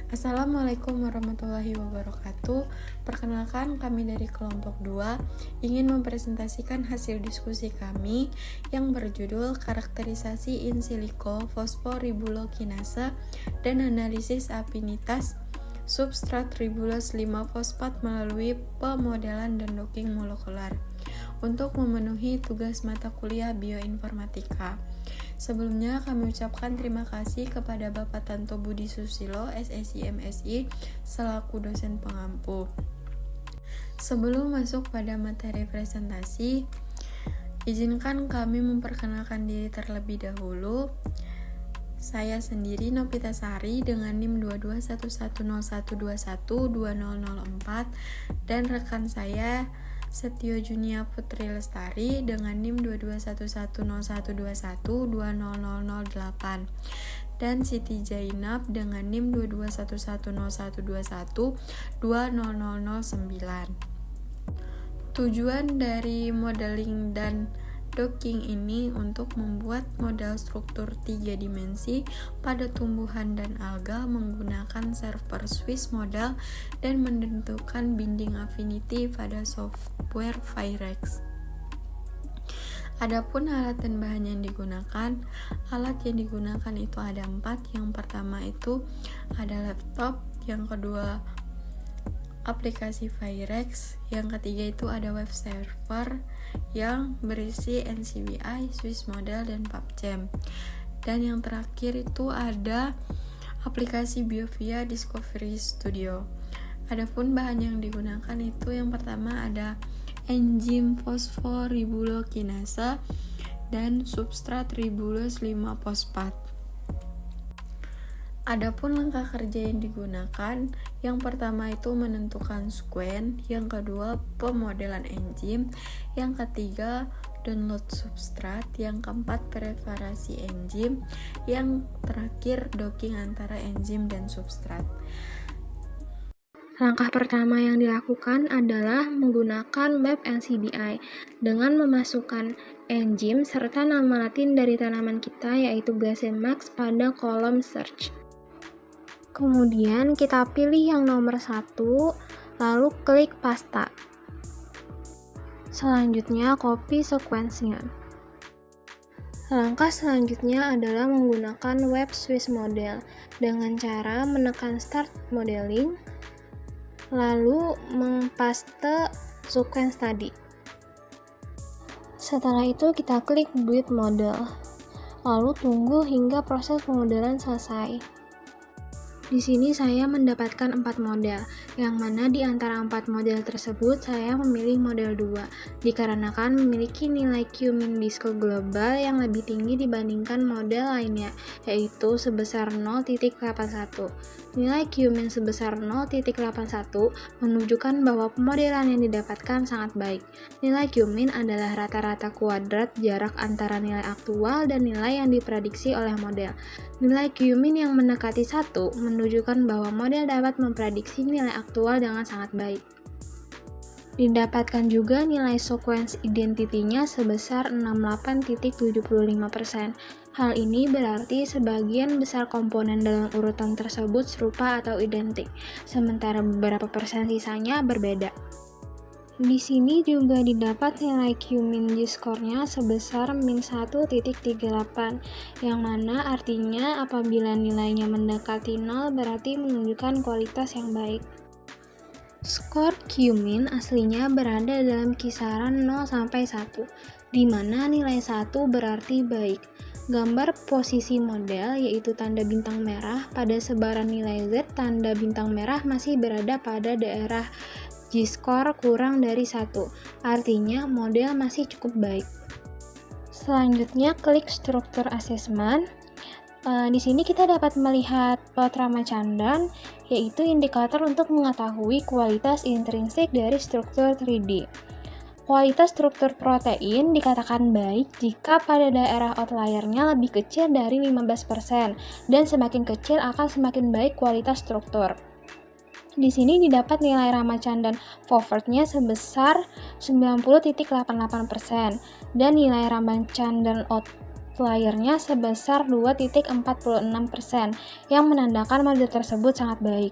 Assalamualaikum warahmatullahi wabarakatuh. Perkenalkan, kami dari kelompok 2 ingin mempresentasikan hasil diskusi kami yang berjudul karakterisasi in silico fosforibulokinase dan analisis afinitas substrat ribulose 5-fosfat melalui pemodelan dan docking molekular untuk memenuhi tugas mata kuliah bioinformatika. Sebelumnya kami ucapkan terima kasih kepada Bapak Tanto Budi Susilo, SSI MSI, selaku dosen pengampu. Sebelum masuk pada materi presentasi, izinkan kami memperkenalkan diri terlebih dahulu. Saya sendiri Novita Sari dengan NIM 221101212004 dan rekan saya Setio Junia Putri Lestari dengan NIM 221101212008 dan Siti Zainab dengan NIM 221101212009. Tujuan dari modeling dan docking ini untuk membuat model struktur 3 dimensi pada tumbuhan dan alga menggunakan server Swiss model dan menentukan binding affinity pada software Firex. Adapun alat dan bahan yang digunakan, alat yang digunakan itu ada 4. Yang pertama itu ada laptop, yang kedua aplikasi Firex, yang ketiga itu ada web server yang berisi NCBI, Swiss model, dan PubChem, dan yang terakhir itu ada aplikasi BioVia Discovery Studio. Adapun bahan yang digunakan itu yang pertama ada enzim fosforibulokinase dan substrat ribulose 5-fosfat. Adapun langkah kerja yang digunakan, yang pertama itu menentukan sequence, yang kedua pemodelan enzim, yang ketiga download substrat, yang keempat preparasi enzim, yang terakhir docking antara enzim dan substrat. Langkah pertama yang dilakukan adalah menggunakan web NCBI dengan memasukkan enzim serta nama latin dari tanaman kita yaitu Gazemax pada kolom search. Kemudian kita pilih yang nomor 1, lalu klik pasta. Selanjutnya copy sequence-nya. Langkah selanjutnya adalah menggunakan web Swiss model dengan cara menekan start modeling, lalu mempaste sequence tadi. Setelah itu kita klik build model, lalu tunggu hingga proses pemodelan selesai. Di sini saya mendapatkan 4 model, yang mana di antara 4 model tersebut saya memilih model 2, dikarenakan memiliki nilai Q-min disko global yang lebih tinggi dibandingkan model lainnya, yaitu sebesar 0.81. Nilai Q-min sebesar 0.81 menunjukkan bahwa pemodelan yang didapatkan sangat baik. Nilai Q-min adalah rata-rata kuadrat jarak antara nilai aktual dan nilai yang diprediksi oleh model. Nilai Q-min yang mendekati 1 menunjukkan bahwa model dapat memprediksi nilai aktual dengan sangat baik. Didapatkan juga nilai sequence identity-nya sebesar 68.75%. Hal ini berarti sebagian besar komponen dalam urutan tersebut serupa atau identik, sementara beberapa persen sisanya berbeda. Di sini juga didapat nilai Q-min score-nya sebesar min 1.38, yang mana artinya apabila nilainya mendekati 0 berarti menunjukkan kualitas yang baik. Skor Q-min aslinya berada dalam kisaran 0-1, di mana nilai 1 berarti baik. Gambar posisi model yaitu tanda bintang merah pada sebaran nilai Z, tanda bintang merah masih berada pada daerah G-score kurang dari 1, artinya model masih cukup baik. Selanjutnya klik struktur assessment. Di sini kita dapat melihat plot Ramachandran, yaitu indikator untuk mengetahui kualitas intrinsik dari struktur 3D. Kualitas struktur protein dikatakan baik jika pada daerah outlier-nya lebih kecil dari 15%, dan semakin kecil akan semakin baik kualitas struktur. Di sini didapat nilai Ramachandran forward-nya sebesar 90.88% dan nilai Ramachandran multipliernya sebesar 2,46%, yang menandakan model tersebut sangat baik.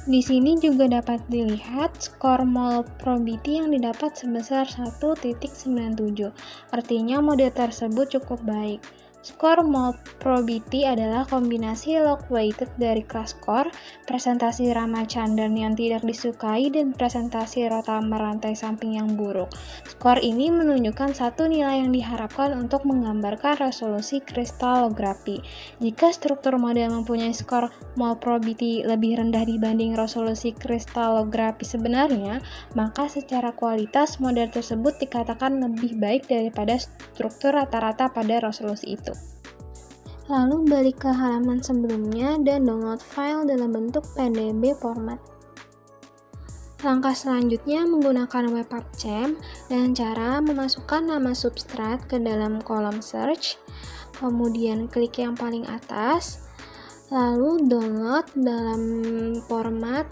Di sini juga dapat dilihat skor mol probability yang didapat sebesar 1,97, artinya model tersebut cukup baik. Skor mol probability adalah kombinasi log weighted dari kelas skor, presentasi Ramachandran yang tidak disukai, dan presentasi Rothamer rantai samping yang buruk. Skor ini menunjukkan satu nilai yang diharapkan untuk menggambarkan resolusi kristalografi. Jika struktur model mempunyai skor mol probability lebih rendah dibanding resolusi kristalografi sebenarnya, maka secara kualitas model tersebut dikatakan lebih baik daripada struktur rata-rata pada resolusi itu. Lalu balik ke halaman sebelumnya dan download file dalam bentuk PDB format. Langkah selanjutnya menggunakan web PubChem dengan cara memasukkan nama substrat ke dalam kolom search, kemudian klik yang paling atas, lalu download dalam format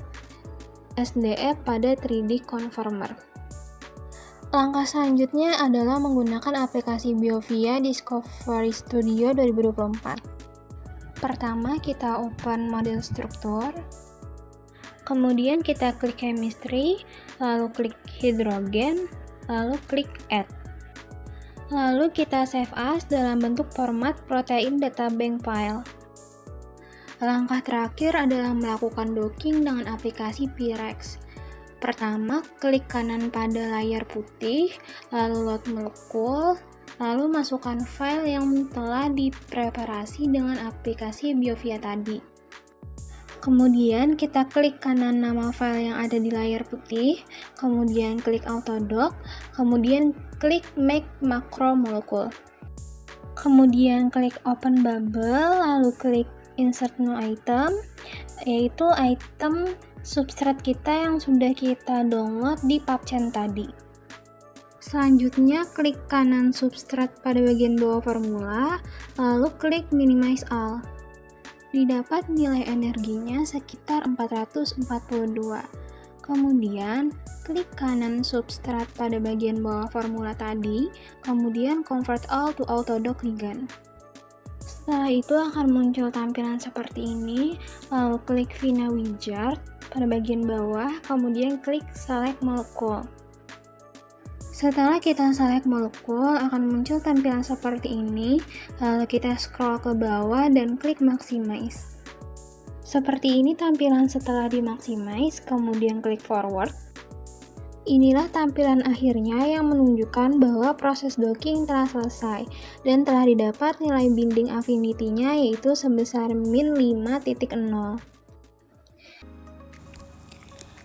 SDF pada 3D Conformer. Langkah selanjutnya adalah menggunakan aplikasi Biovia Discovery Studio 2024. Pertama, kita open model struktur, kemudian kita klik chemistry, lalu klik hidrogen, lalu klik add. Lalu kita save as dalam bentuk format protein data bank file. Langkah terakhir adalah melakukan docking dengan aplikasi Pirex. Pertama, klik kanan pada layar putih, lalu load molekul, lalu masukkan file yang telah dipreparasi dengan aplikasi Biovia tadi. Kemudian kita klik kanan nama file yang ada di layar putih, kemudian klik Autodock, kemudian klik Make Macro Molecule. Kemudian klik Open Bubble, lalu klik Insert New Item, yaitu item substrat kita yang sudah kita download di PubChem tadi. Selanjutnya klik kanan substrat pada bagian bawah formula, lalu klik Minimize All. Didapat nilai energinya sekitar 442. Kemudian klik kanan substrat pada bagian bawah formula tadi, kemudian Convert All to Autodock Ligand. Setelah itu akan muncul tampilan seperti ini, lalu klik Vina Wizard pada bagian bawah, kemudian klik Select Molecule. Setelah kita select molekul, akan muncul tampilan seperti ini, lalu kita scroll ke bawah dan klik Maximize. Seperti ini tampilan setelah di-maximize, kemudian klik Forward. Inilah tampilan akhirnya yang menunjukkan bahwa proses docking telah selesai dan telah didapat nilai binding affinity-nya yaitu sebesar min 5.0.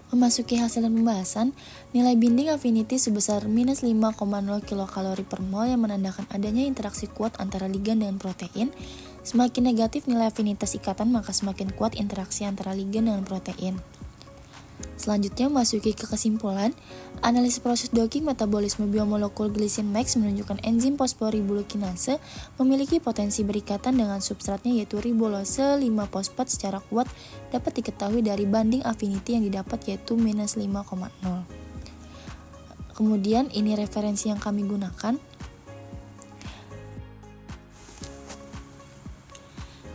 Memasuki hasil dan pembahasan, nilai binding affinity sebesar minus 5,0 kilokalori per mol yang menandakan adanya interaksi kuat antara ligan dengan protein. Semakin negatif nilai afinitas ikatan, maka semakin kuat interaksi antara ligan dengan protein. Selanjutnya memasuki ke kesimpulan, analisis proses docking metabolisme biomolekul glisin max menunjukkan enzim fosforibulukinase memiliki potensi berikatan dengan substratnya yaitu ribulose 5-fosfat secara kuat dapat diketahui dari banding affinity yang didapat yaitu minus 5,0. Kemudian ini referensi yang kami gunakan.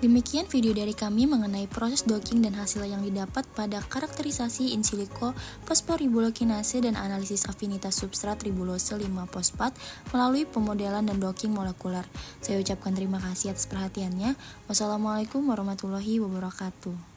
Demikian video dari kami mengenai proses docking dan hasil yang didapat pada karakterisasi in silico fosforibulokinase dan analisis afinitas substrat ribulose 5-fosfat melalui pemodelan dan docking molekuler. Saya ucapkan terima kasih atas perhatiannya. Wassalamualaikum warahmatullahi wabarakatuh.